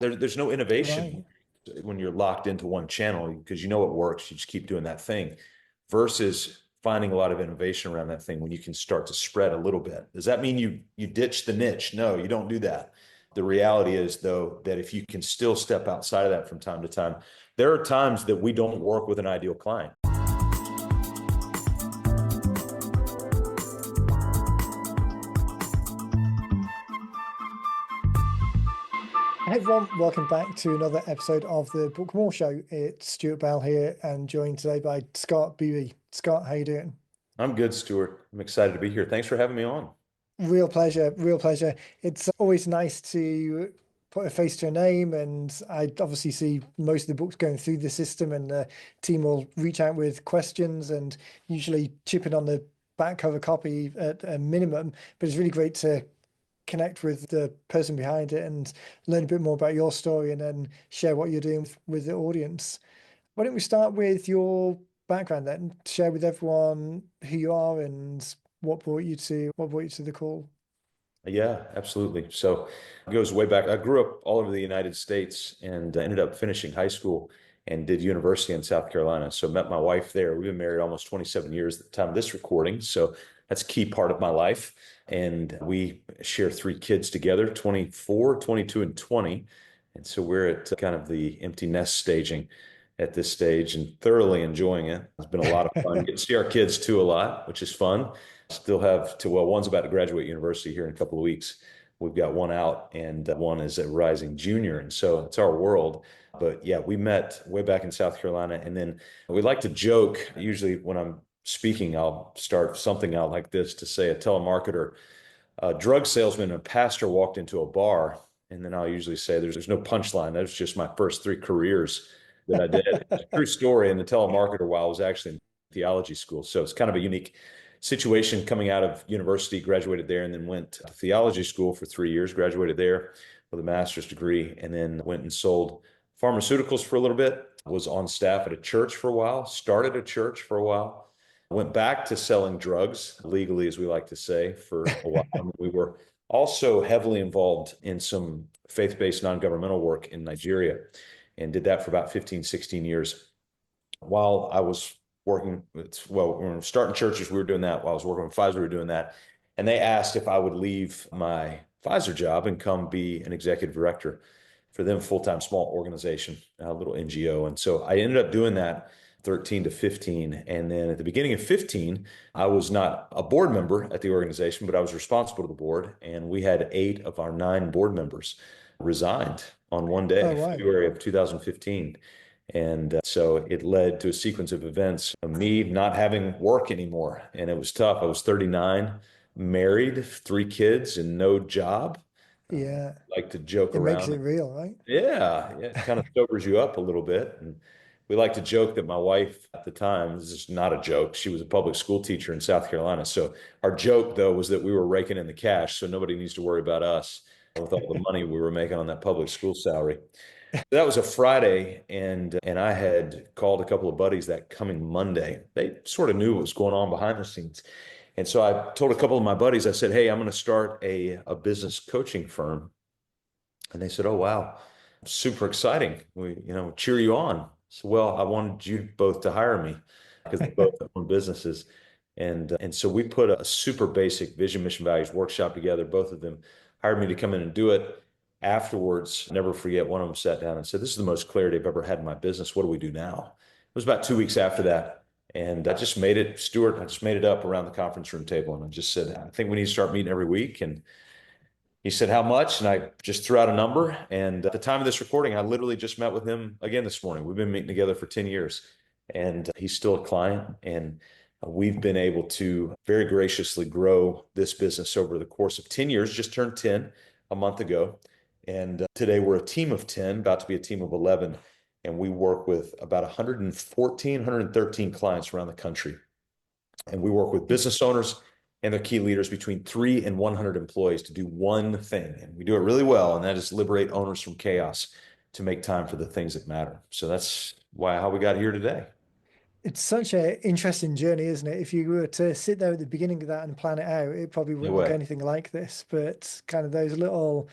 There's no innovation Right. when you're locked into one channel because you know it works. You just keep doing that thing versus finding a lot of innovation around that thing when you can start to spread a little bit. Does that mean you ditch the niche? No, you don't do that. The reality is, though, that if you can still step outside of that from time to time, there are times that we don't work with an ideal client. Hey everyone, welcome back to another episode of the Book More Show. It's Stuart Bell here and joined today by Scott Beebe. Scott, how you doing? I'm good, Stuart. I'm excited to be here. Thanks for having me on. Real pleasure, real pleasure. It's always nice to put a face to a name, and I obviously see most of the books going through the system, and the team will reach out with questions and usually chip in on the back cover copy at a minimum. But it's really great to connect with the person behind it and learn a bit more about your story and then share what you're doing with the audience. Why don't we start with your background then? Share with everyone who you are and what brought you to the call. Yeah, absolutely. So it goes way back. I grew up all over the United States and ended up finishing high school and did university in South Carolina. So met my wife there. We've been married almost 27 years at the time of this recording. So that's a key part of my life. And we share three kids together, 24, 22, and 20. And so we're at kind of the empty nest staging at this stage and thoroughly enjoying it. It's been a lot of fun. Get to see our kids too a lot, which is fun. Still have to, well, one's about to graduate university here in a couple of weeks. We've got one out and one is a rising junior. And so it's our world. But yeah, we met way back in South Carolina. And then we like to joke, usually when I'm speaking, I'll start something out like this to say a telemarketer, a drug salesman, and a pastor walked into a bar. And then I'll usually say there's no punchline. That's just my first three careers that I did. It's a true story. And the telemarketer while I was actually in theology school. So it's kind of a unique situation coming out of university, graduated there, and then went to theology school for 3 years, graduated there with a master's degree, and then went and sold pharmaceuticals for a little bit, was on staff at a church for a while, started a church for a while, went back to selling drugs legally, as we like to say, for a while. We were also heavily involved in some faith-based non-governmental work in Nigeria and did that for about 15, 16 years. While I was working with, well, when we were starting churches, we were doing that. While I was working with Pfizer, we were doing that. And they asked if I would leave my Pfizer job and come be an executive director for them, full-time small organization, a little NGO. And so I ended up doing that 13 to 15. And then at the beginning of 15, I was not a board member at the organization, but I was responsible to the board. And we had 8 of our 9 board members resigned on one Oh, day, wow. February of 2015. And so it led to a sequence of events of me not having work anymore. And it was tough. I was 39, married, 3 kids, and no job. Yeah. Like to joke It makes around. it real, right? Yeah, yeah, it kind of sobers you up a little bit. And we like to joke that my wife at the time, this is not a joke, she was a public school teacher in South Carolina. So our joke, though, was that we were raking in the cash, so nobody needs to worry about us with all the money we were making on that public school salary. That was a Friday, and I had called a couple of buddies that coming Monday. They sort of knew what was going on behind the scenes. And so I told a couple of my buddies, I said, hey, I'm going to start a business coaching firm. And they said, oh, wow, super exciting. We, cheer you on. So, well, I wanted you both to hire me because they both own businesses. And so we put a super basic vision, mission, values workshop together. Both of them hired me to come in and do it. Afterwards, never forget, one of them sat down and said, this is the most clarity I've ever had in my business. What do we do now? It was about 2 weeks after that. And I just made it, Stuart, I just made it up around the conference room table. And I just said, I think we need to start meeting every week. And he said, how much? And I just threw out a number. And at the time of this recording, I literally just met with him again this morning. We've been meeting together for 10 years and he's still a client. And we've been able to very graciously grow this business over the course of 10 years, just turned 10 a month ago. And today we're a team of 10, about to be a team of 11. And we work with about 114, 113 clients around the country. And we work with business owners and their key leaders between 3 and 100 employees to do one thing. And we do it really well. And that is liberate owners from chaos to make time for the things that matter. So that's how we got here today. It's such an interesting journey, isn't it? If you were to sit there at the beginning of that and plan it out, it probably No wouldn't look way. anything like this. But kind of those little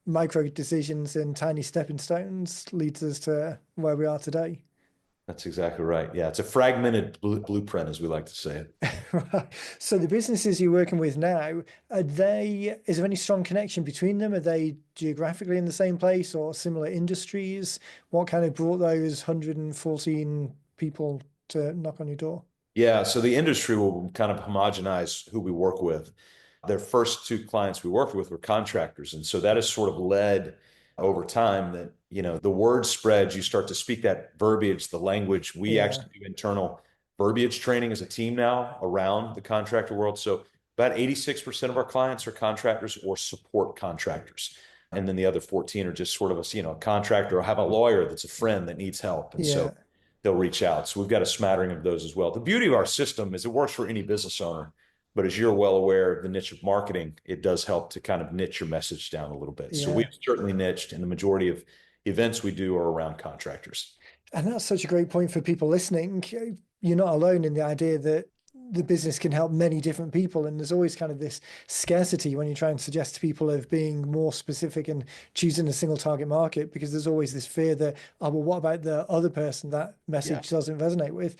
micro decisions and tiny stepping stones leads us to where we are today. That's exactly right. Yeah, it's a fragmented blueprint, as we like to say it. Right. So the businesses you're working with now, is there any strong connection between them? Are they geographically in the same place or similar industries? What kind of brought those 114 people to knock on your door? Yeah, so the industry will kind of homogenize who we work with. Their first two clients we worked with were contractors. And so that has sort of led over time that, the word spreads, you start to speak that verbiage, the language. We Yeah, actually do internal verbiage training as a team now around the contractor world. So about 86% of our clients are contractors or support contractors. And then the other 14 are just sort of a contractor or have a lawyer that's a friend that needs help. And so yeah. they'll reach out. So we've got a smattering of those as well. The beauty of our system is it works for any business owner. But as you're well aware of the niche of marketing, it does help to kind of niche your message down a little bit. So we've Yeah. certainly niched, and the majority of events we do are around contractors. And that's such a great point for people listening. You're not alone in the idea that the business can help many different people. And there's always kind of this scarcity when you try and suggest to people of being more specific and choosing a single target market, because there's always this fear that, oh, well, what about the other person that Yeah, message doesn't resonate with?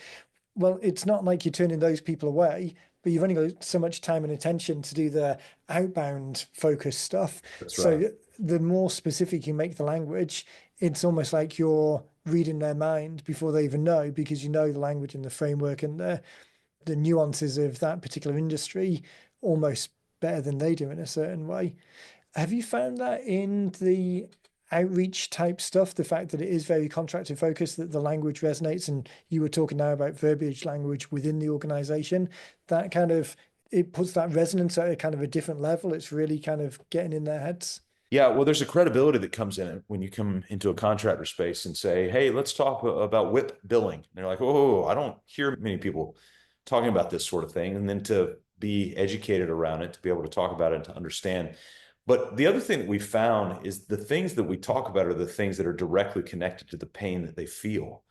Well, it's not like you're turning those people away, but you've only got so much time and attention to do the outbound focus stuff. that's right. So the more specific you make the language, it's almost like you're reading their mind before they even know, because you know the language and the framework and the nuances of that particular industry almost better than they do in a certain way. Have you found that in the outreach type stuff, the fact that it is very contractor focused, that the language resonates, and you were talking now about verbiage language within the organization, that kind of it puts that resonance at a kind of a different level. It's really kind of getting in their heads. Yeah, well, there's a credibility that comes in it when you come into a contractor space and say, "Hey, let's talk about whip billing." And they're like, "Oh, I don't hear many people talking about this sort of thing." And then to be educated around it, to be able to talk about it and to understand. But the other thing that we found is the things that we talk about are the things that are directly connected to the pain that they feel.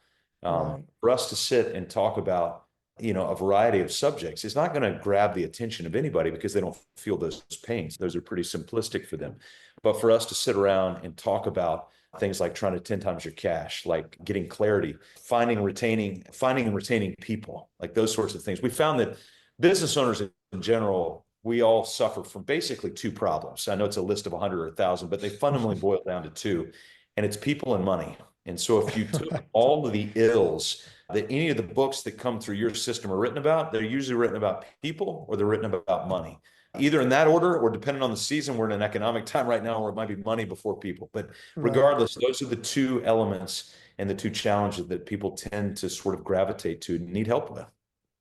Right. For us to sit and talk about, a variety of subjects is not going to grab the attention of anybody because they don't feel those pains. Those are pretty simplistic for them. But for us to sit around and talk about things like trying to 10 times your cash, like getting clarity, finding and retaining people, like those sorts of things. We found that business owners in general, we all suffer from basically two problems. I know it's a list of 100 or 1,000, but they fundamentally boil down to two, and it's people and money. And so if you took Right. all of the ills that any of the books that come through your system are written about, they're usually written about people or they're written about money. Either in that order or depending on the season, we're in an economic time right now where it might be money before people. But Right. regardless, those are the two elements and the two challenges that people tend to sort of gravitate to and need help with.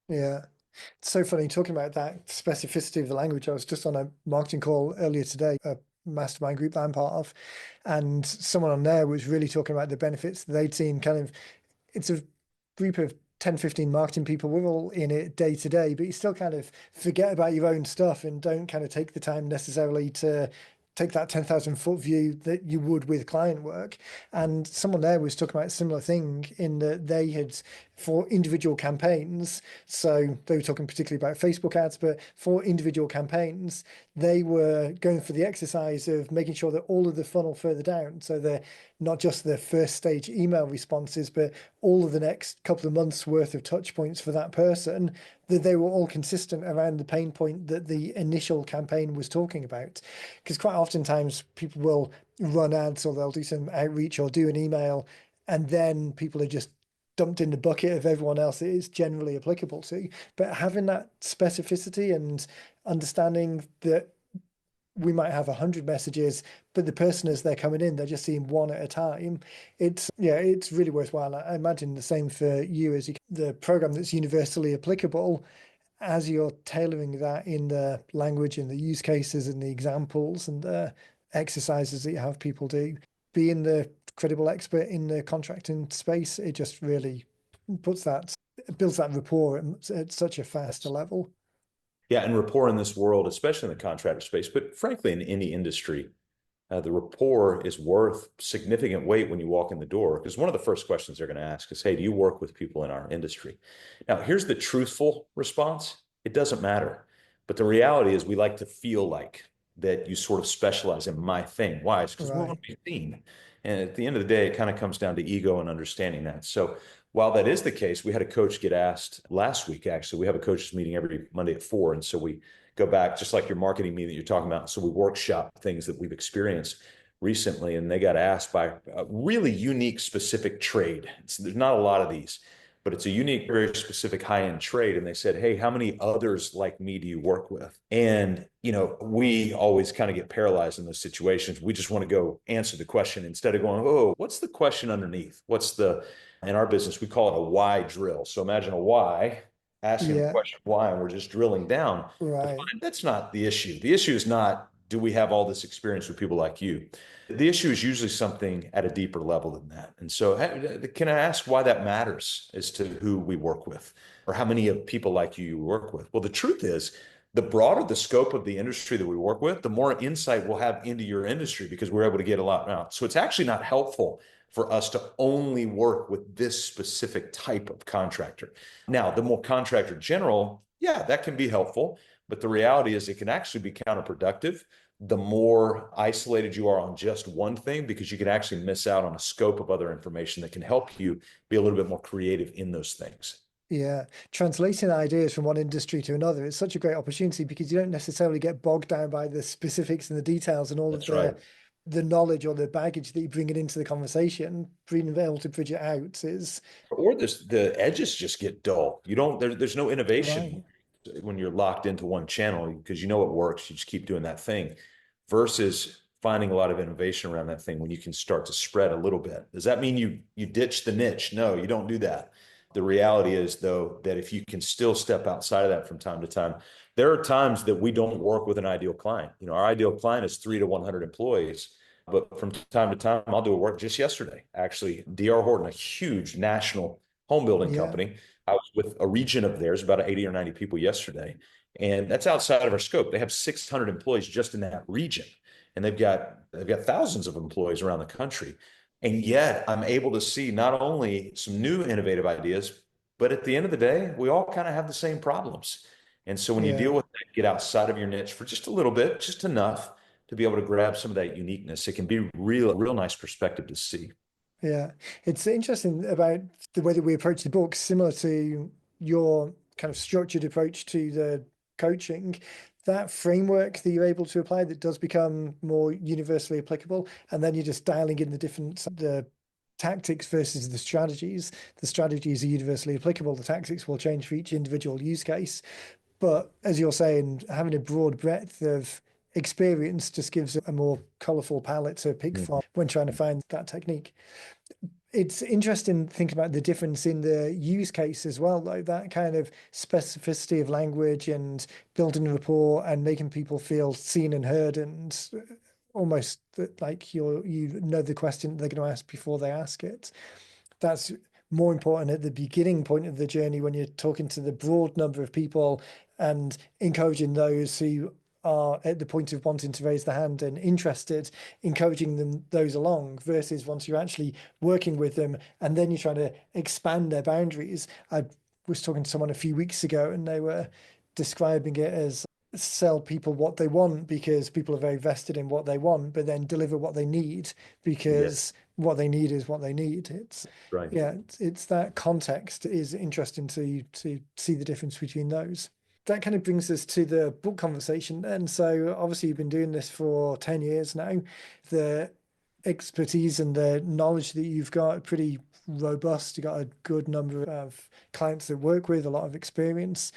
Yeah. It's so funny talking about that specificity of the language. I was just on a marketing call earlier today, a mastermind group that I'm part of, and someone on there was really talking about the benefits that they'd seen. Kind of, it's a group of 10, 15 marketing people. We're all in it day to day, but you still kind of forget about your own stuff and don't kind of take the time necessarily to take that 10,000 foot view that you would with client work. And someone there was talking about a similar thing in that they had, for individual campaigns, so they were talking particularly about Facebook ads, but for individual campaigns, they were going for the exercise of making sure that all of the funnel further down, so they're not just the first stage email responses, but all of the next couple of months worth of touch points for that person, that they were all consistent around the pain point that the initial campaign was talking about. Because quite oftentimes people will run ads or they'll do some outreach or do an email, and then people are just dumped in the bucket of everyone else it is generally applicable to. But having that specificity and understanding that we might have 100 messages, but the person as they're coming in, they're just seeing one at a time. It's really worthwhile. I imagine the same for you as the program that's universally applicable, as you're tailoring that in the language and the use cases and the examples and the exercises that you have people do. Being the credible expert in the contracting space, it just really builds that rapport at such a faster level. Yeah, and rapport in this world, especially in the contractor space, but frankly in any industry, the rapport is worth significant weight when you walk in the door. Because one of the first questions they're going to ask is, "Hey, do you work with people in our industry?" Now, here's the truthful response: it doesn't matter. But the reality is, we like to feel like that you sort of specialize in my thing. Why? It's because we Right. want to be seen. And at the end of the day, it kind of comes down to ego and understanding that. So while that is the case, we had a coach get asked last week, actually. We have a coaches meeting every Monday at 4. And so we go back, just like your marketing meeting that you're talking about. So we workshop things that we've experienced recently, and they got asked by a really unique, specific trade. There's not a lot of these, but it's a unique, very specific high-end trade. And they said, hey, how many others like me do you work with? And, we always kind of get paralyzed in those situations. We just want to go answer the question instead of going, oh, what's the question underneath? In our business, we call it a why drill. So imagine a why, asking the Yeah. question why, and we're just drilling down to Right. find that's not the issue. The issue is not, do we have all this experience with people like you? The issue is usually something at a deeper level than that. And so, can I ask why that matters as to who we work with or how many of people like you work with? Well, the truth is, the broader the scope of the industry that we work with, the more insight we'll have into your industry because we're able to get a lot out. So it's actually not helpful for us to only work with this specific type of contractor. Now, the more contractor general, yeah, that can be helpful. But the reality is it can actually be counterproductive the more isolated you are on just one thing, because you can actually miss out on a scope of other information that can help you be a little bit more creative in those things. Yeah, translating ideas from one industry to another is such a great opportunity because you don't necessarily get bogged down by the specifics and the details and all of That's right. the knowledge or the baggage that you bring it into the conversation. Being able to bridge it out is Or the edges just get dull. You don't, there's no innovation right. when you're locked into one channel because you know it works. You just keep doing that thing versus finding a lot of innovation around that thing when you can start to spread a little bit. Does that mean you ditch the niche? No, you don't do that. The reality is, though, that if you can still step outside of that from time to time, there are times that we don't work with an ideal client. Our ideal client is 3 to 100 employees. But from time to time, I'll do a work. Just yesterday, actually, D.R. Horton, a huge national home building Yeah, company. I was with a region of theirs, about 80 or 90 people yesterday. And that's outside of our scope. They have 600 employees just in that region. And they've got thousands of employees around the country. And yet I'm able to see not only some new innovative ideas, but at the end of the day, we all kind of have the same problems. And so when you deal yeah. with that, get outside of your niche for just a little bit, just enough to be able to grab some of that uniqueness. It can be real nice perspective to see. Yeah, it's interesting about the way that we approach the book, similar to your kind of structured approach to the coaching, that framework that you're able to apply that does become more universally applicable. And then you're just dialing in the tactics versus the strategies. The strategies are universally applicable. The tactics will change for each individual use case. But as you're saying, having a broad breadth of experience just gives a more colorful palette to pick Mhm. from when trying to find that technique. It's interesting thinking about the difference in the use case as well, though, that kind of specificity of language and building rapport and making people feel seen and heard and almost like you know the question they're going to ask before they ask it. That's more important at the beginning point of the journey when you're talking to the broad number of people and encouraging those who are at the point of wanting to raise the hand and interested, encouraging those along versus once you're actually working with them and then you're trying to expand their boundaries. I was talking to someone a few weeks ago and they were describing it as sell people what they want because people are very vested in what they want, but then deliver what they need Yeah, because what they need is what they need. It's right. yeah, it's that context is interesting to see the difference between those. That kind of brings us to the book conversation. And so obviously you've been doing this for 10 years now. The expertise and the knowledge that you've got are pretty robust. You've got a good number of clients that work with, a lot of experience.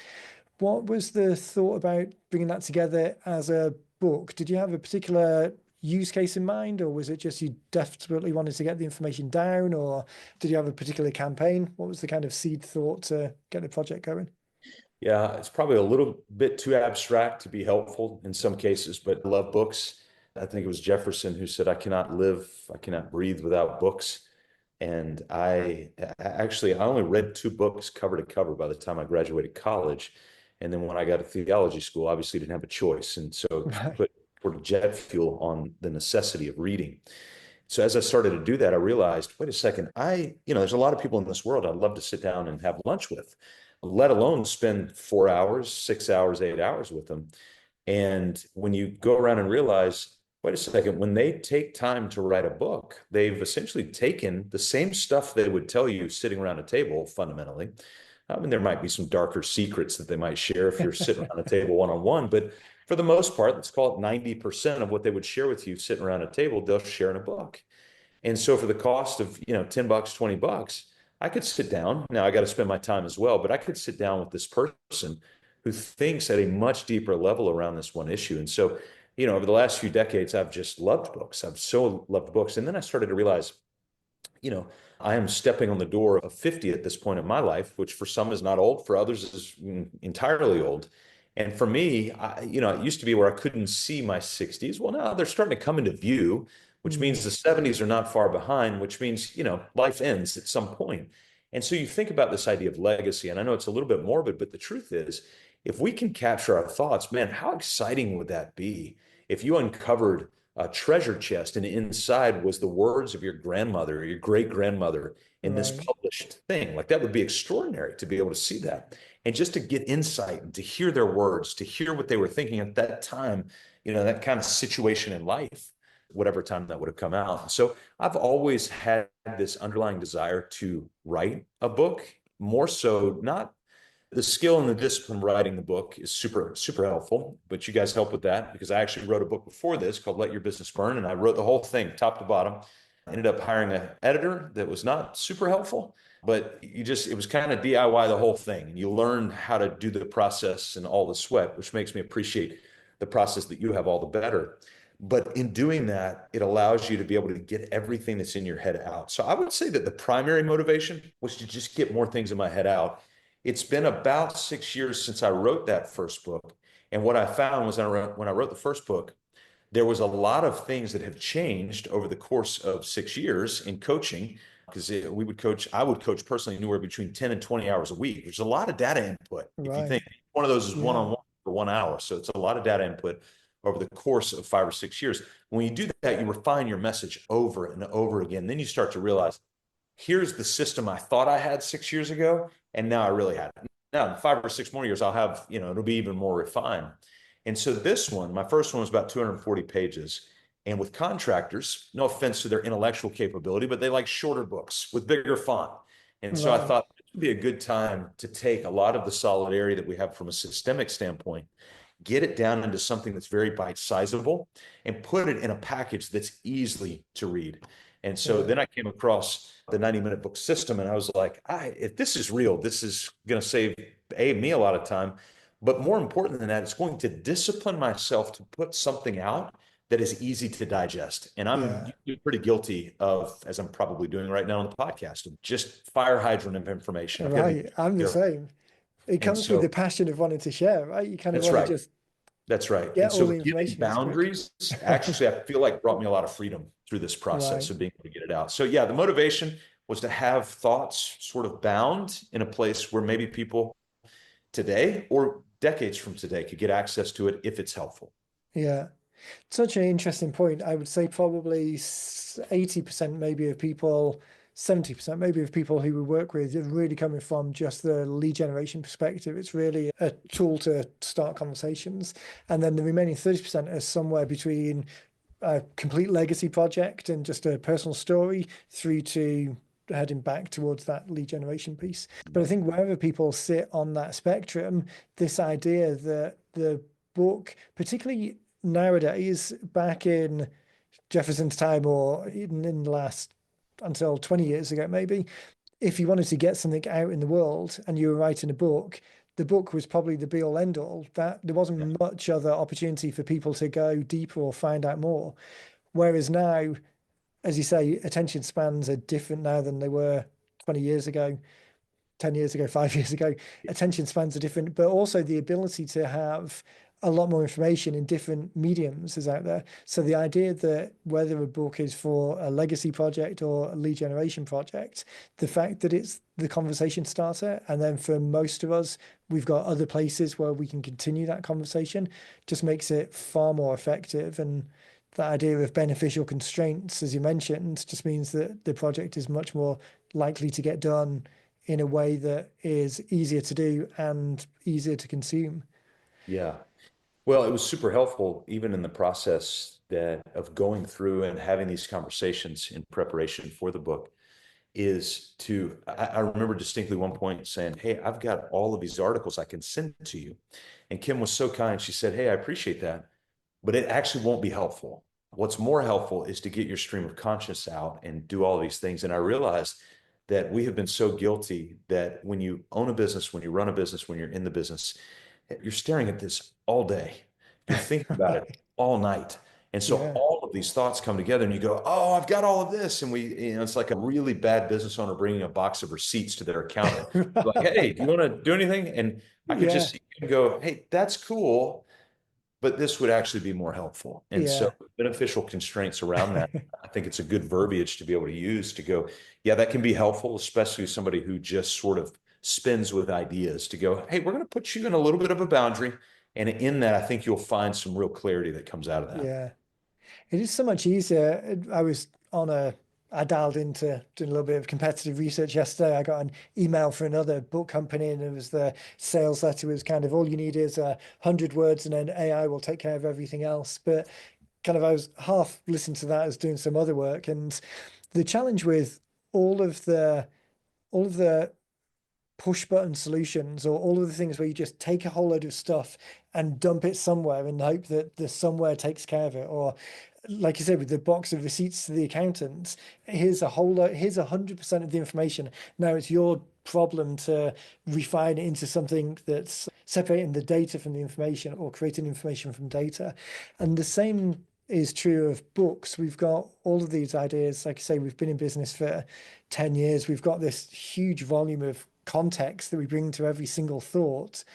What was the thought about bringing that together as a book? Did you have a particular use case in mind, or was it just you desperately wanted to get the information down, or did you have a particular campaign? What was the kind of seed thought to get the project going? Yeah, it's probably a little bit too abstract to be helpful in some cases, but I love books. I think it was Jefferson who said, I cannot breathe without books. And I only read 2 books cover to cover by the time I graduated college. And then when I got to theology school, obviously didn't have a choice. And so Right. put jet fuel on the necessity of reading. So as I started to do that, I realized, wait a second, there's a lot of people in this world I'd love to sit down and have lunch with, let alone spend 4 hours, 6 hours, 8 hours with them. And when you go around and realize, wait a second, when they take time to write a book, they've essentially taken the same stuff they would tell you sitting around a table fundamentally. I mean, there might be some darker secrets that they might share if you're sitting around a table one-on-one, but for the most part, let's call it 90% of what they would share with you sitting around a table, they'll share in a book. And so for the cost of, $10, $20, I could sit down. Now I got to spend my time as well, but I could sit down with this person who thinks at a much deeper level around this one issue. And so, over the last few decades, I've just loved books. I've so loved books. And then I started to realize, you know, I am stepping on the door of 50 at this point in my life, which for some is not old, for others is entirely old. And for me, it used to be where I couldn't see my 60s. Well, now they're starting to come into view, which means the 70s are not far behind, which means, life ends at some point. And so you think about this idea of legacy, and I know it's a little bit morbid, but the truth is, if we can capture our thoughts, man, how exciting would that be if you uncovered a treasure chest, and inside was the words of your grandmother or your great grandmother in this Right. published thing? Like that would be extraordinary to be able to see that. And just to get insight and to hear their words, to hear what they were thinking at that time, that kind of situation in life, whatever time that would have come out. So I've always had this underlying desire to write a book, more so not the skill and the discipline of writing the book is super, super helpful, but you guys help with that because I actually wrote a book before this called Let Your Business Burn, and I wrote the whole thing top to bottom. I ended up hiring an editor that was not super helpful, but it was kind of DIY the whole thing. And you learn how to do the process and all the sweat, which makes me appreciate the process that you have all the better. But in doing that, it allows you to be able to get everything that's in your head out. So I would say that the primary motivation was to just get more things in my head out. It's been about 6 years since I wrote that first book. And what I found was when I wrote the first book, there was a lot of things that have changed over the course of 6 years in coaching, because I would coach personally anywhere between 10 and 20 hours a week. There's a lot of data input. If you Right. think one of those is Yeah. one-on-one for 1 hour. So it's a lot of data input over the course of 5 or 6 years. When you do that, you refine your message over and over again. Then you start to realize, here's the system I thought I had 6 years ago, and now I really have it. Now, in 5 or 6 more years, I'll have, it'll be even more refined. And so this one, my first one was about 240 pages. And with contractors, no offense to their intellectual capability, but they like shorter books with bigger font. And so I Right. thought it would be a good time to take a lot of the solidarity that we have from a systemic standpoint, get it down into something that's very bite-sizable, and put it in a package that's easily to read. And so Yeah. then I came across the 90-minute book system, and I was like, if this is real, this is going to save me a lot of time. But more important than that, it's going to discipline myself to put something out that is easy to digest. And I'm Yeah. pretty guilty of, as I'm probably doing right now on the podcast, of just fire hydrant of information. I've got to be Right. I'm the careful. same. It And comes with the so passion of wanting to share, right? You kind of that's want to right. just That's right. get And all so the giving information as quick. boundaries actually, I feel like brought me a lot of freedom through this process Right. of being able to get it out. So yeah, the motivation was to have thoughts sort of bound in a place where maybe people today or decades from today could get access to it if it's helpful. Yeah. Such an interesting point. I would say probably 80% maybe of people, 70% maybe of people who we work with are really coming from just the lead generation perspective. It's really a tool to start conversations. And then the remaining 30% are somewhere between a complete legacy project and just a personal story through to heading back towards that lead generation piece. But I think wherever people sit on that spectrum, this idea that the book, particularly nowadays, back in Jefferson's time or even in the last until 20 years ago, maybe, if you wanted to get something out in the world and you were writing a book, the book was probably the be all end all. That there Yeah. wasn't much other opportunity for people to go deeper or find out more. Whereas now, as you say, attention spans are different now than they were 20 years ago, 10 years ago, 5 years ago. Attention spans are different, but also the ability to have a lot more information in different mediums is out there. So the idea that whether a book is for a legacy project or a lead generation project, the fact that it's the conversation starter, and then for most of us, we've got other places where we can continue that conversation, just makes it far more effective. And that idea of beneficial constraints, as you mentioned, just means that the project is much more likely to get done in a way that is easier to do and easier to consume. Yeah. Well, it was super helpful even in the process that of going through and having these conversations in preparation for the book is I remember distinctly one point saying, "Hey, I've got all of these articles I can send to you." And Kim was so kind. She said, "Hey, I appreciate that, but it actually won't be helpful. What's more helpful is to get your stream of conscious out and do all these things." And I realized that we have been so guilty that when you own a business, when you run a business, when you're in the business, you're staring at this all day. You're thinking about it Right. all night. And so Yeah. all of these thoughts come together and you go, "Oh, I've got all of this." And it's like a really bad business owner bringing a box of receipts to their accountant. Like, "Hey, do you want to do anything?" And I could Yeah. just see him go, "Hey, that's cool, but this would actually be more helpful." And so Yeah. beneficial constraints around that, I think it's a good verbiage to be able to use to go, yeah, that can be helpful, especially somebody who just sort of spins with ideas to go, "Hey, we're going to put you in a little bit of a boundary." And in that, I think you'll find some real clarity that comes out of that. Yeah. It is so much easier. I dialed into doing a little bit of competitive research yesterday. I got an email for another book company, and it was the sales letter. It was kind of all you need is 100 words, and then AI will take care of everything else. But kind of, I was half listening to that as doing some other work, and the challenge with all of the all of the push button solutions or all of the things where you just take a whole load of stuff and dump it somewhere and hope that the somewhere takes care of it. Or like you said, with the box of receipts to the accountants, here's a whole lot, here's 100% of the information. Now it's your problem to refine it into something that's separating the data from the information or creating information from data. And the same is true of books. We've got all of these ideas. Like I say, we've been in business for 10 years. We've got this huge volume of context that we bring to every single thought.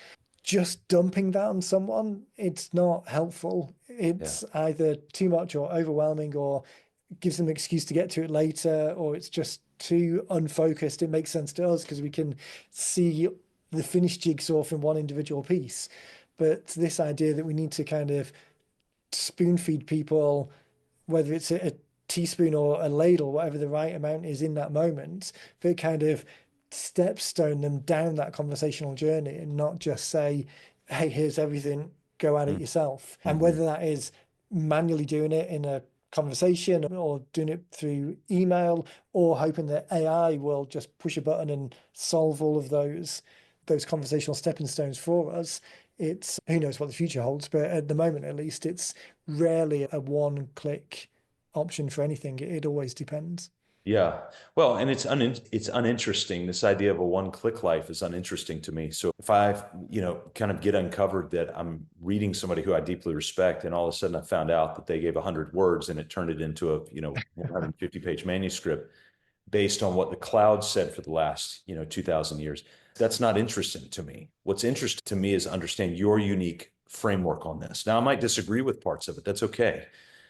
Just dumping that on someone, it's not helpful. Yeah. It's either too much or overwhelming, or gives them an excuse to get to it later, or it's just too unfocused. It makes sense to us because we can see the finished jigsaw from one individual piece. But this idea that we need to kind of spoon feed people, whether it's a teaspoon or a ladle, whatever the right amount is in that moment, but kind of stepstone them down that conversational journey and not just say, "Hey, here's everything, go at it yourself." And Mm-hmm. whether that is manually doing it in a conversation or doing it through email or hoping that AI will just push a button and solve all of those conversational stepping stones for us. It's who knows what the future holds, but at the moment, at least, it's rarely a one click option for anything. It always depends. Yeah. Well, and it's uninteresting. This idea of a one-click life is uninteresting to me. So if I, kind of get uncovered that I'm reading somebody who I deeply respect, and all of a sudden I found out that they gave 100 words and it turned it into a, 150-page manuscript based on what the cloud said for the last, 2000 years, that's not interesting to me. What's interesting to me is understand your unique framework on this. Now, I might disagree with parts of it. That's okay.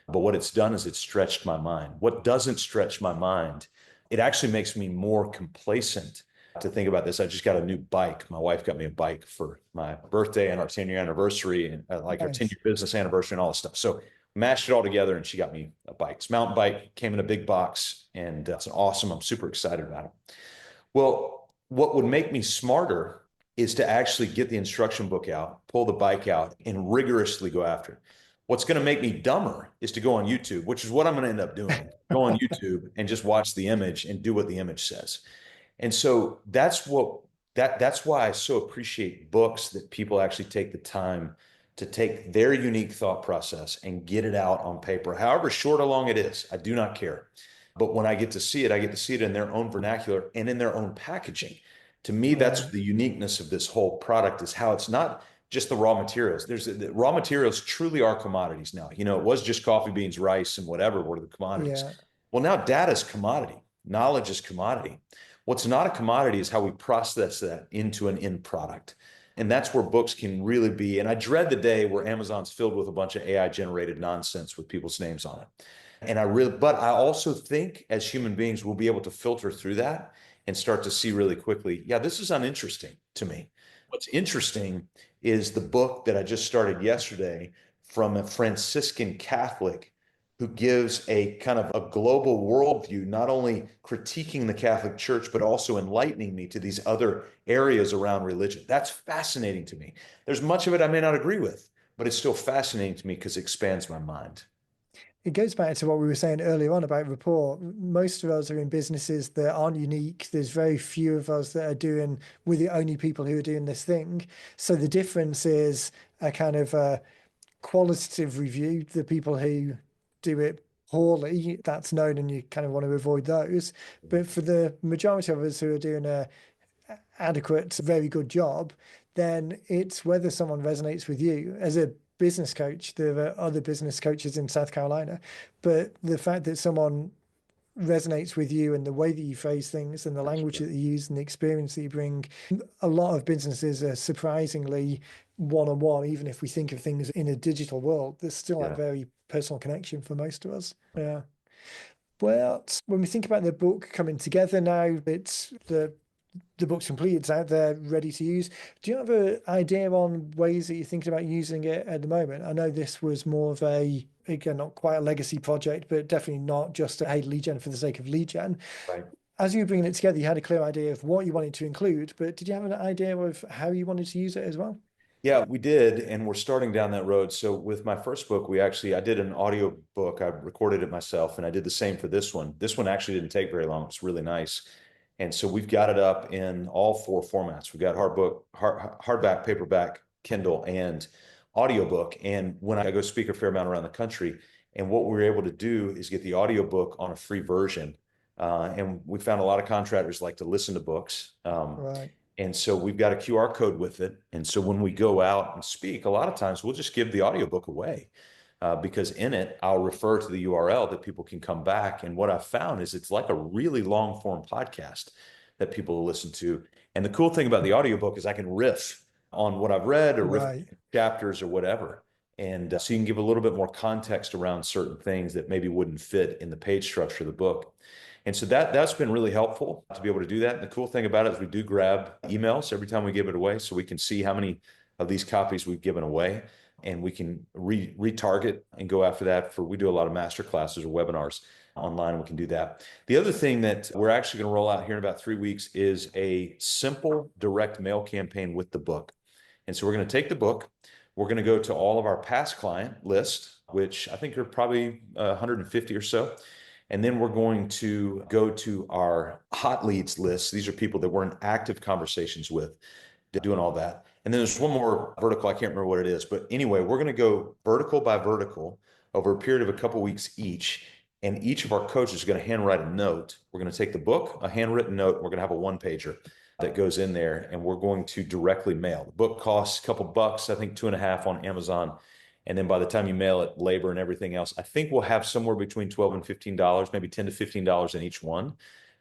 But what it's done is it's stretched my mind. What doesn't stretch my mind, it actually makes me more complacent to think about this. I just got a new bike. My wife got me a bike for my birthday and our 10-year anniversary and like our Nice. 10-year business anniversary and all this stuff. So mashed it all together and she got me a bike. It's a mountain bike, came in a big box, and it's awesome. I'm super excited about it. Well, what would make me smarter is to actually get the instruction book out, pull the bike out, and rigorously go after it. What's going to make me dumber is to go on YouTube, which is what I'm going to end up doing. Go on YouTube and just watch the image and do what the image says. And so that's why I so appreciate books that people actually take the time to take their unique thought process and get it out on paper, however short or long it is. I do not care. But when I get to see it, I get to see it in their own vernacular and in their own packaging. To me, that's Right. the uniqueness of this whole product is how it's not just the raw materials. The raw materials truly are commodities now. It was just coffee beans, rice, and whatever were the commodities. Yeah. Well, now data is commodity. Knowledge is commodity. What's not a commodity is how we process that into an end product. And that's where books can really be. And I dread the day where Amazon's filled with a bunch of AI generated nonsense with people's names on it. But I also think as human beings, we'll be able to filter through that and start to see really quickly, yeah, this is uninteresting to me. What's interesting is the book that I just started yesterday from a Franciscan Catholic who gives a kind of a global worldview, not only critiquing the Catholic Church, but also enlightening me to these other areas around religion. That's fascinating to me. There's much of it I may not agree with, but it's still fascinating to me because it expands my mind. It goes back to what we were saying earlier on about rapport. Most of us are in businesses that aren't unique. There's very few of us that are doing, we're the only people who are doing this thing. So the difference is a kind of a qualitative review. The people who do it poorly, that's known, and you kind of want to avoid those. But for the majority of us who are doing a adequate, very good job, then it's whether someone resonates with you. As a business coach, there are other business coaches in South Carolina, but the fact that someone resonates with you and the way that you phrase things and the language that you use and the experience that you bring, a lot of businesses are surprisingly one-on-one. Even if we think of things in a digital world, there's still that Yeah. very personal connection for most of us. Yeah. Well, when we think about the book coming together now, it's the book's complete, it's out there, ready to use. Do you have an idea on ways that you're thinking about using it at the moment? I know this was more of a, again, not quite a legacy project, but definitely not just a hey, lead gen for the sake of lead gen. Right. As you were bringing it together, you had a clear idea of what you wanted to include, but did you have an idea of how you wanted to use it as well? Yeah, we did, and we're starting down that road. So with my first book, I did an audio book. I recorded it myself, and I did the same for this one. This one actually didn't take very long. It's really nice. And so we've got it up in all four formats. We've got hardback, paperback, Kindle, and audiobook. And when I go speak a fair amount around the country, and what we were able to do is get the audiobook on a free version. And we found a lot of contractors like to listen to books. Right. And so we've got a QR code with it. And so when we go out and speak, a lot of times we'll just give the audiobook away because in it, I'll refer to the URL that people can come back. And what I've found is it's like a really long form podcast that people will listen to. And the cool thing about the audiobook is I can riff on what I've read or riff Right. chapters or whatever. And so you can give a little bit more context around certain things that maybe wouldn't fit in the page structure of the book. And so that's been really helpful to be able to do that. And the cool thing about it is we do grab emails every time we give it away, so we can see how many of these copies we've given away, and we can retarget and go after that. We do a lot of master classes or webinars online. We can do that. The other thing that we're actually going to roll out here in about 3 weeks is a simple direct mail campaign with the book. And so we're going to take the book. We're going to go to all of our past client list, which I think are probably 150 or so. And then we're going to go to our hot leads list. These are people that we're in active conversations with, doing all that. And then there's one more vertical. I can't remember what it is. But anyway, we're going to go vertical by vertical over a period of a couple of weeks each. And each of our coaches is going to handwrite a note. We're going to take the book, a handwritten note. We're going to have a one-pager that goes in there, and we're going to directly mail. The book costs a couple bucks, I think 2.5 on Amazon. And then by the time you mail it, labor and everything else, I think we'll have somewhere between $12 and $15, maybe $10 to $15 in each one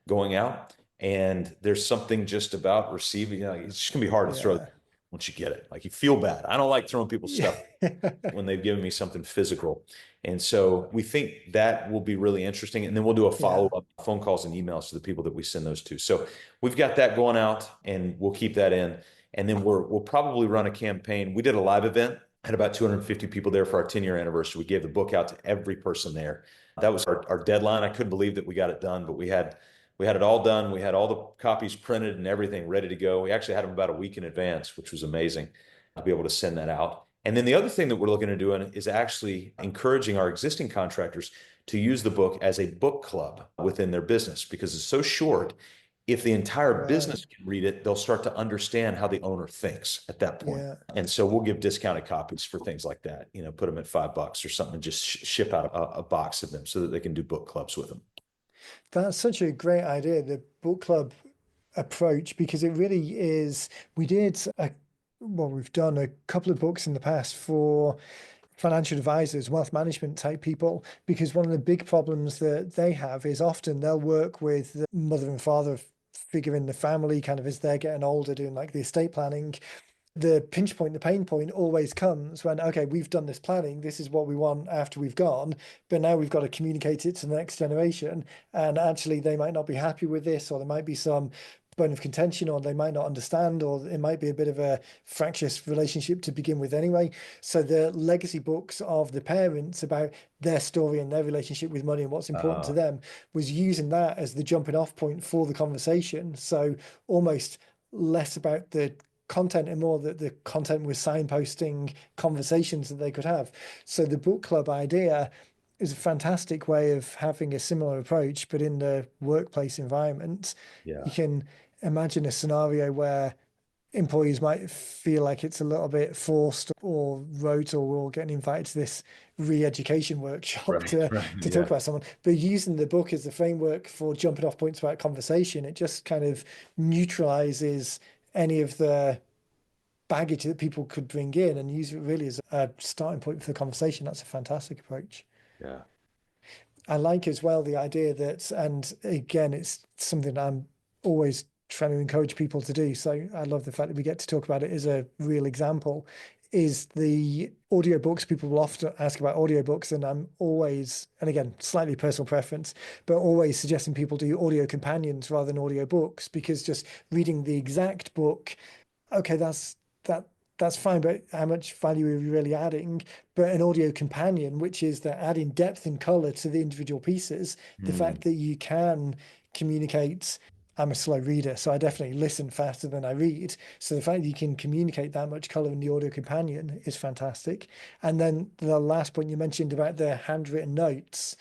going out. And there's something just about receiving, it's just gonna be hard to throw Yeah. once you get it. Like, you feel bad. I don't like throwing people's Yeah. stuff when they've given me something physical. And so we think that will be really interesting. And then we'll do a follow-up phone calls and emails to the people that we send those to. So we've got that going out, and we'll keep that in. And then we'll probably run a campaign. We did a live event, had about 250 people there for our 10-year anniversary. We gave the book out to every person there. That was our deadline. I couldn't believe that we got it done, but we had it all done. We had all the copies printed and everything ready to go. We actually had them about a week in advance, which was amazing to be able to send that out. And then the other thing that we're looking at doing is actually encouraging our existing contractors to use the book as a book club within their business, because it's so short. If the entire business can read it, they'll start to understand how the owner thinks at that point. Yeah. And so we'll give discounted copies for things like that, put them at $5 or something, and just ship out a box of them so that they can do book clubs with them. That's such a great idea, the book club approach, because it really is. We've done a couple of books in the past for financial advisors, wealth management type people, because one of the big problems that they have is often they'll work with the mother and father figure in the family, kind of as they're getting older, doing like the estate planning. The pinch point, the pain point always comes when, okay, we've done this planning, this is what we want after we've gone, but now we've got to communicate it to the next generation. And actually, they might not be happy with this, or there might be some bone of contention, or they might not understand, or it might be a bit of a fractious relationship to begin with anyway. So the legacy books of the parents about their story and their relationship with money and what's important to them was using that as the jumping off point for the conversation. So almost less about the content and more that the content was signposting conversations that they could have. So the book club idea is a fantastic way of having a similar approach, but in the workplace environment. You Yeah. can imagine a scenario where employees might feel like it's a little bit forced or rote, or we're all getting invited to this re-education workshop Right. to Right. talk Yeah. about someone. But using the book as the framework for jumping off points about conversation, it just kind of neutralizes any of the baggage that people could bring in and use it really as a starting point for the conversation. That's a fantastic approach. Yeah. I like as well the idea that, and again, it's something I'm always trying to encourage people to do. So I love the fact that we get to talk about it as a real example, is the audiobooks. People will often ask about audiobooks, and I'm always, and again, slightly personal preference, but always suggesting people do audio companions rather than audiobooks, because just reading the exact book, okay, that that's fine, but how much value are you really adding? But an audio companion, which is that adding depth and color to the individual pieces, the fact Mm, that you can communicate. I'm a slow reader, so I definitely listen faster than I read. So the fact that you can communicate that much color in the audio companion is fantastic. And then the last point you mentioned about the handwritten notes,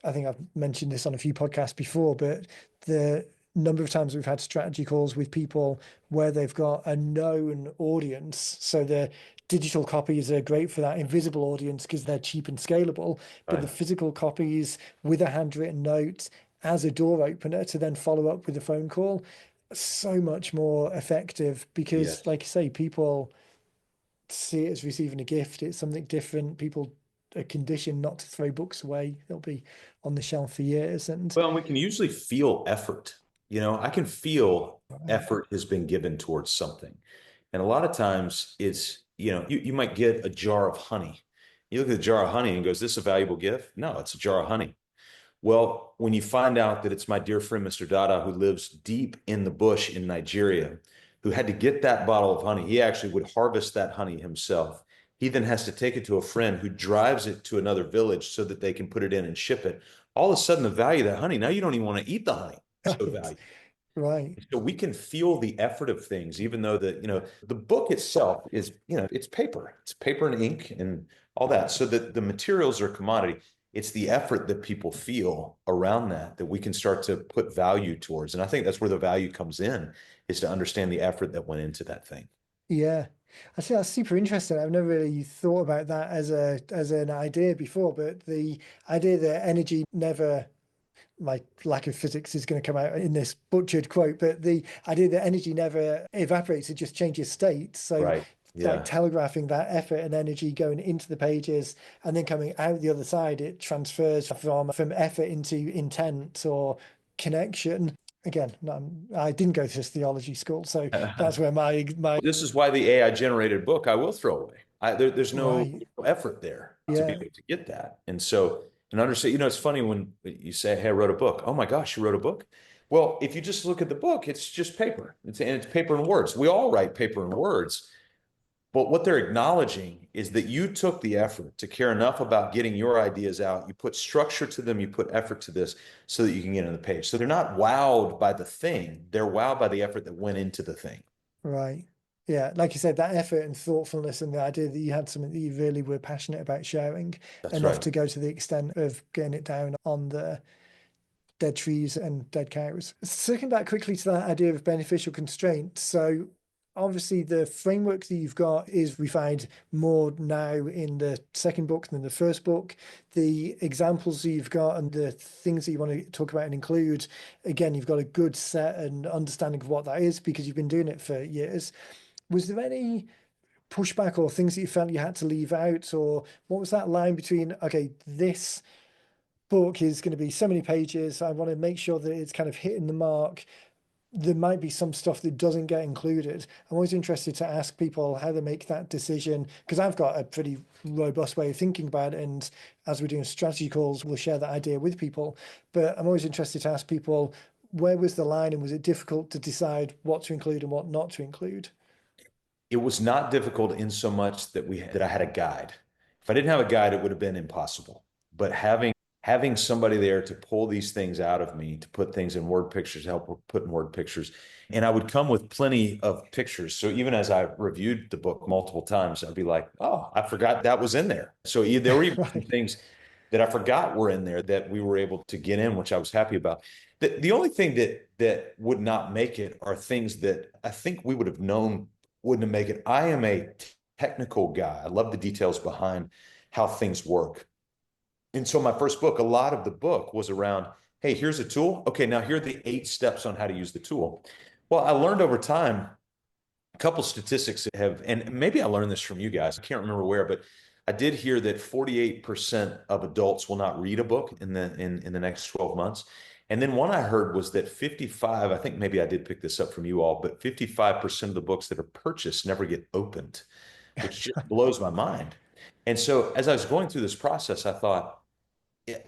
I think I've mentioned this on a few podcasts before, but the number of times we've had strategy calls with people where they've got a known audience. So the digital copies are great for that invisible audience because they're cheap and scalable, but the right. physical copies with a handwritten note as a door opener to then follow up with a phone call, so much more effective because, Yes. like I say, people see it as receiving a gift. It's something different. People are conditioned not to throw books away. They'll be on the shelf for years. And Well, and we can usually feel effort. I can feel right, effort has been given towards something. And a lot of times it's, you might get a jar of honey. You look at the jar of honey and goes, this is a valuable gift? No, it's a jar of honey. Well, when you find out that it's my dear friend, Mr. Dada, who lives deep in the bush in Nigeria, who had to get that bottle of honey, he actually would harvest that honey himself. He then has to take it to a friend who drives it to another village so that they can put it in and ship it. All of a sudden, the value of that honey, now you don't even want to eat the honey. It's so right, valuable. right. So we can feel the effort of things, even though the book itself is, it's paper. It's paper and ink and all that. So that the materials are commodity. It's the effort that people feel around that we can start to put value towards. And I think that's where the value comes in, is to understand the effort that went into that thing. Yeah. I think that's super interesting. I've never really thought about that as an idea before, but the idea that energy never, my lack of physics is going to come out in this butchered quote, but the idea that energy never evaporates, it just changes state. So Right. like Yeah. telegraphing that effort and energy going into the pages and then coming out the other side, it transfers from effort into intent or connection. Again, I didn't go to this theology school, so that's where my This is why the AI generated book I will throw away. There's no right, effort there to be yeah, able to get that. And so, and understand, it's funny when you say, hey, I wrote a book. Oh my gosh, you wrote a book? Well, if you just look at the book, it's just paper. And it's paper and words. We all write paper and words. But what they're acknowledging is that you took the effort to care enough about getting your ideas out. You put structure to them, you put effort to this so that you can get on the page. So they're not wowed by the thing, they're wowed by the effort that went into the thing. right. Yeah, like you said, that effort and thoughtfulness and the idea that you had something that you really were passionate about sharing That's enough right. to go to the extent of getting it down on the dead trees and dead cows. Circling back quickly to that idea of beneficial constraint. So obviously the framework that you've got is refined more now in the second book than the first book. The examples that you've got and the things that you want to talk about and include, again, you've got a good set and understanding of what that is because you've been doing it for years. Was there any pushback or things that you felt you had to leave out, or what was that line between, okay, this book is going to be so many pages, I want to make sure that it's kind of hitting the mark, there might be some stuff that doesn't get included? I'm always interested to ask people how they make that decision because I've got a pretty robust way of thinking about it, and as we're doing strategy calls we'll share that idea with people, but I'm always interested to ask people, where was the line and was it difficult to decide what to include and what not to include? It was not difficult in so much that I had a guide. If I didn't have a guide, it would have been impossible. But having having somebody there to pull these things out of me, to put things in word pictures, help put in word pictures. And I would come with plenty of pictures. So even as I reviewed the book multiple times, I'd be like, oh, I forgot that was in there. So there were even some Right. things that I forgot were in there that we were able to get in, which I was happy about. The only thing that would not make it are things that I think we would have known wouldn't have made it. I am a technical guy. I love the details behind how things work. And so my first book, a lot of the book was around, hey, here's a tool. Okay, now here are the 8 steps on how to use the tool. Well, I learned over time a couple statistics that have, and maybe I learned this from you guys. I can't remember where, but I did hear that 48% of adults will not read a book in the next 12 months. And then one I heard was that 55, I think maybe I did pick this up from you all, but 55% of the books that are purchased never get opened, which just blows my mind. And so as I was going through this process, I thought,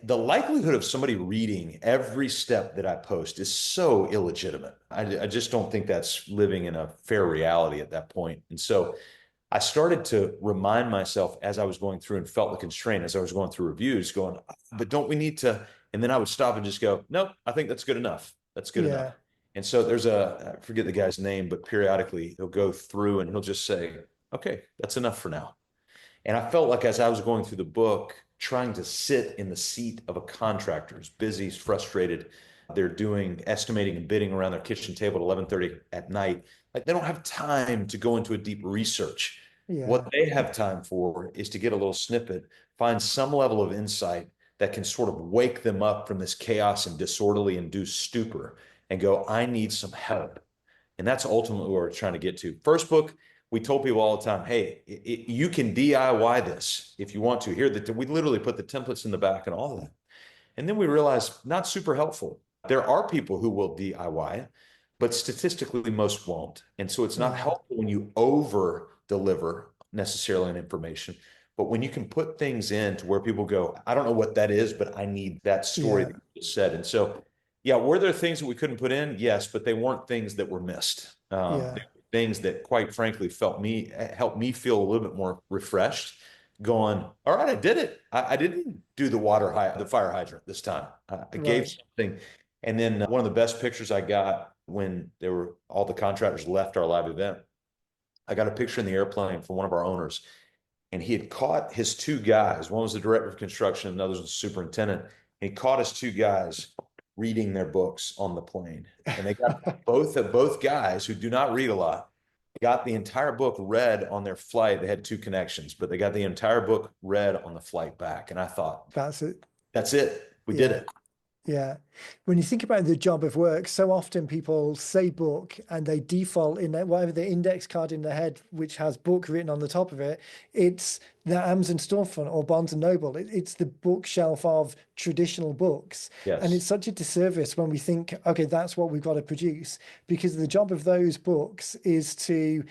the likelihood of somebody reading every step that I post is so illegitimate. I just don't think that's living in a fair reality at that point. And so I started to remind myself as I was going through and felt the constraint as I was going through reviews, going, but don't we need to? And then I would stop and just go, nope, I think that's good enough. That's good enough. Yeah. And so I forget the guy's name, but periodically he'll go through and he'll just say, okay, that's enough for now. And I felt like as I was going through the book, trying to sit in the seat of a contractor who's busy, he's frustrated. They're doing estimating and bidding around their kitchen table at 11:30 at night. Like they don't have time to go into a deep research. What Yeah. they have time for is to get a little snippet, find some level of insight that can sort of wake them up from this chaos and disorderly induced stupor and go, I need some help. And that's ultimately what we're trying to get to. First book, we told people all the time, hey, you can DIY this if you want to. Here, we literally put the templates in the back and all of that. And then we realized not super helpful. There are people who will DIY it, but statistically, most won't. And so it's not Yeah. helpful when you over deliver necessarily an information, but when you can put things in to where people go, I don't know what that is, but I need that story Yeah. that you said. And so, yeah, were there things that we couldn't put in? Yes, but they weren't things that were missed. They Yeah. were things that, quite frankly, helped me feel a little bit more refreshed. Going, all right, I did it. I didn't do the fire hydrant this time. I gave Right. something. And then one of the best pictures I got when all the contractors left our live event, I got a picture in the airplane from one of our owners, and he had caught his 2 guys. One was the director of construction, another was the superintendent. And he caught his 2 guys reading their books on the plane. And they got both guys who do not read a lot, got the entire book read on their flight. They had 2 connections, but they got the entire book read on the flight back. And I thought, That's it. that's it. We did Yeah. it. Yeah. When you think about the job of work, so often people say book and they default in whatever the index card in their head, which has book written on the top of it. It's the Amazon storefront or Barnes and Noble. It's the bookshelf of traditional books. And it's Yes. such a disservice when we think, okay, that's what we've got to produce, because the job of those books is to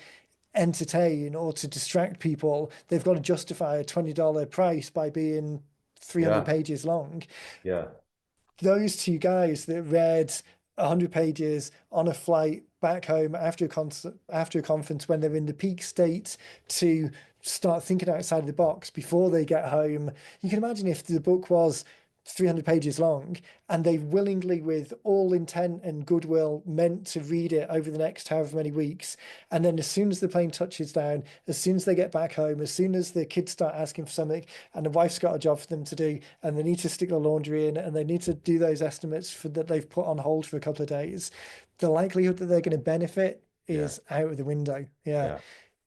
entertain or to distract people. They've got to justify a $20 price by being 300 Yeah. pages long. Yeah. Those 2 guys that read 100 pages on a flight back home after after a conference when they're in the peak state to start thinking outside of the box before they get home. You can imagine if the book was 300 pages long and they willingly, with all intent and goodwill, meant to read it over the next however many weeks. And then as soon as the plane touches down, as soon as they get back home, as soon as the kids start asking for something and the wife's got a job for them to do and they need to stick the laundry in and they need to do those estimates that they've put on hold for a couple of days, the likelihood that they're going to benefit Yeah. is out of the window. Yeah. Yeah.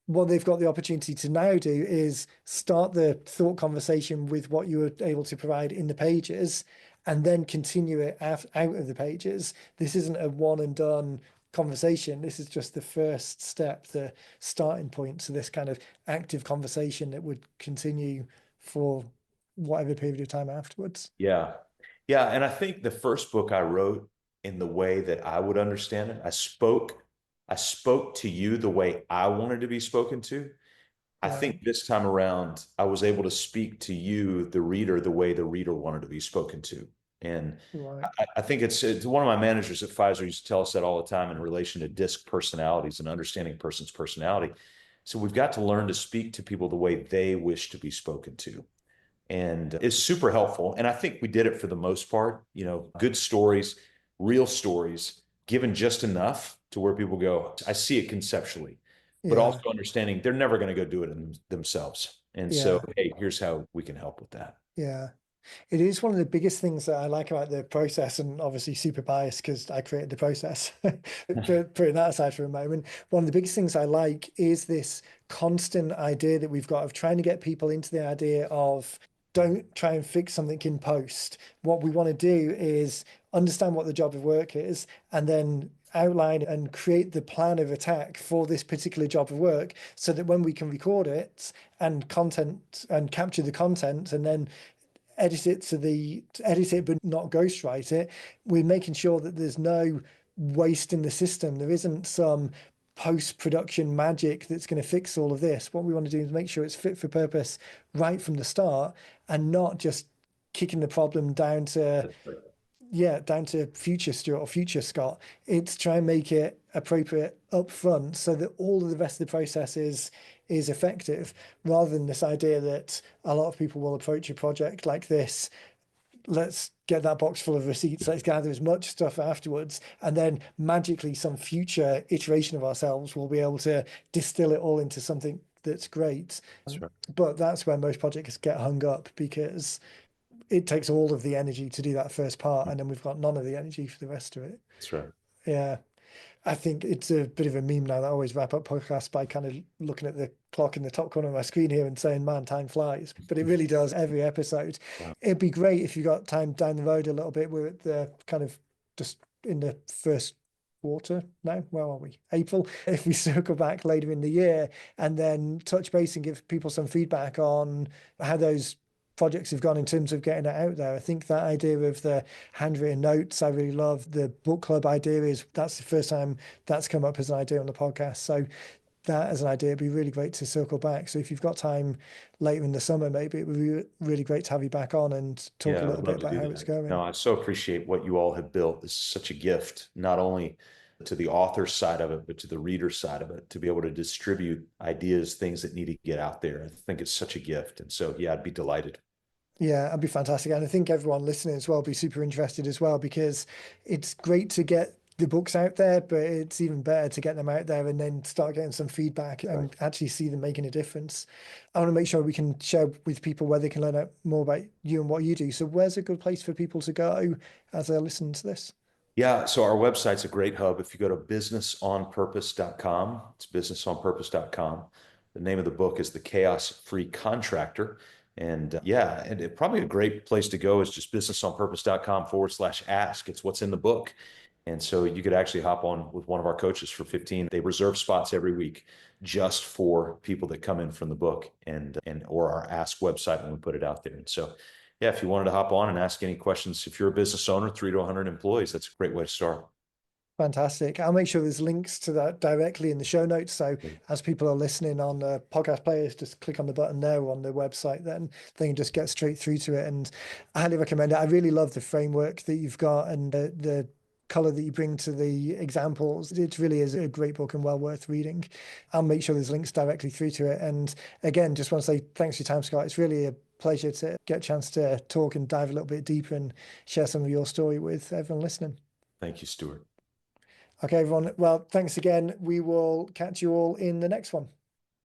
What they've got the opportunity to now do is start the thought conversation with what you were able to provide in the pages and then continue it out of the pages. This isn't a one and done conversation. This is just the first step, the starting point to this kind of active conversation that would continue for whatever period of time afterwards. Yeah. Yeah. And I think the first book I wrote in the way that I would understand it, I spoke to you the way I wanted to be spoken to. I Right. think this time around, I was able to speak to you, the reader, the way the reader wanted to be spoken to. And Right. I think it's one of my managers at Pfizer used to tell us that all the time in relation to disc personalities and understanding a person's personality. So we've got to learn to speak to people the way they wish to be spoken to. and it's super helpful. And I think we did it for the most part, good stories, real stories, given just enough to where people go, I see it conceptually, but Yeah. also understanding they're never going to go do it themselves. And so, Yeah. hey, here's how we can help with that. Yeah. It is one of the biggest things that I like about the process, and obviously super biased because I created the process. But putting that aside for a moment, one of the biggest things I like is this constant idea that we've got of trying to get people into the idea of don't try and fix something in post. What we want to do is understand what the job of work is and then outline and create the plan of attack for this particular job of work so that when we can record it and content and capture the content and then edit it but not ghostwrite it, we're making sure that there's no waste in the system. There isn't some post-production magic that's going to fix all of this. What we want to do is make sure it's fit for purpose right from the start and not just kicking the problem down to future Stuart or future Scott. It's try and make it appropriate up front so that all of the rest of the process is effective, rather than this idea that a lot of people will approach a project like this. Let's get that box full of receipts. Let's gather as much stuff afterwards. And then magically some future iteration of ourselves will be able to distill it all into something that's great. That's right. But that's where most projects get hung up because it takes all of the energy to do that first part, and then we've got none of the energy for the rest of it. That's right. Yeah. I think it's a bit of a meme now that I always wrap up podcasts by kind of looking at the clock in the top corner of my screen here and saying, man, time flies. But it really does every episode. Wow. It'd be great if you got time down the road a little bit. We're at the kind of just in the first quarter now. Where are we? April. If we circle back later in the year and then touch base and give people some feedback on how those projects have gone in terms of getting it out there. I think that idea of the handwritten notes, I really love. The book club idea that's the first time that's come up as an idea on the podcast. So that as an idea would be really great to circle back. So if you've got time later in the summer, maybe it would be really great to have you back on and talk Yeah, a I little would bit love to about do how that. it's going. No, I so appreciate what you all have built. This is such a gift, not only to the author side of it, but to the reader side of it, to be able to distribute ideas, things that need to get out there. I think it's such a gift. And so, yeah, I'd be delighted. Yeah, that'd be fantastic. And I think everyone listening as well will be super interested as well, because it's great to get the books out there, but it's even better to get them out there and then start getting some feedback Right. and actually see them making a difference. I want to make sure we can share with people where they can learn out more about you and what you do. So where's a good place for people to go as they're listening to this? Yeah, so our website's a great hub. If you go to businessonpurpose.com, it's businessonpurpose.com. The name of the book is The Chaos Free Contractor. And probably a great place to go is just businessonpurpose.com/ask. It's what's in the book. And so you could actually hop on with one of our coaches for 15. They reserve spots every week just for people that come in from the book and or our ask website when we put it out there. And so yeah, if you wanted to hop on and ask any questions, if you're a business owner, 3 to 100 employees, that's a great way to start. Fantastic. I'll make sure there's links to that directly in the show notes. So as people are listening on the podcast players, just click on the button there on the website, then they can just get straight through to it. And I highly recommend it. I really love the framework that you've got and the color that you bring to the examples. It really is a great book and well worth reading. I'll make sure there's links directly through to it. And again, just want to say thanks for your time, Scott. It's really a pleasure to get a chance to talk and dive a little bit deeper and share some of your story with everyone listening. Thank you, Stuart. Okay, everyone. Well, thanks again. We will catch you all in the next one.